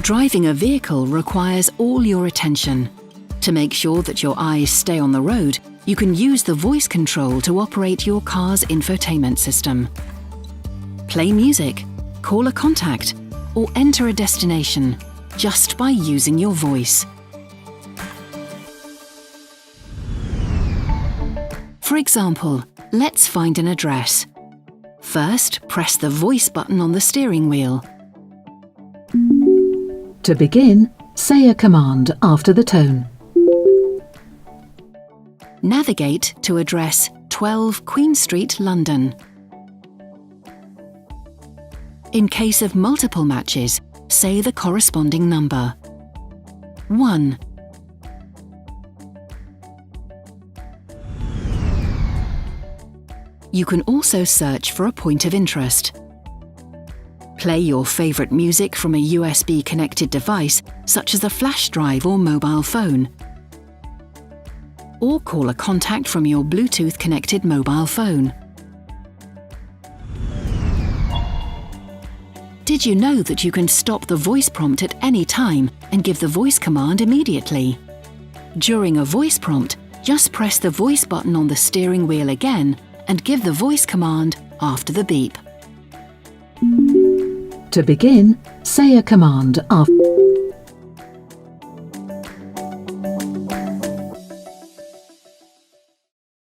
Driving a vehicle requires all your attention. To make sure that your eyes stay on the road, you can use the voice control to operate your car's infotainment system. Play music, call a contact, or enter a destination just by using your voice. For example, let's find an address. First, press the voice button on the steering wheel. To begin, say a command after the tone. Navigate to address 12 Queen Street, London. In case of multiple matches, say the corresponding number. 1. You can also search for a point of interest. Play your favourite music from a USB-connected device, such as a flash drive or mobile phone. Or call a contact from your Bluetooth-connected mobile phone. Did you know that you can stop the voice prompt at any time and give the voice command immediately? During a voice prompt, just press the voice button on the steering wheel again and give the voice command after the beep. To begin, say a command after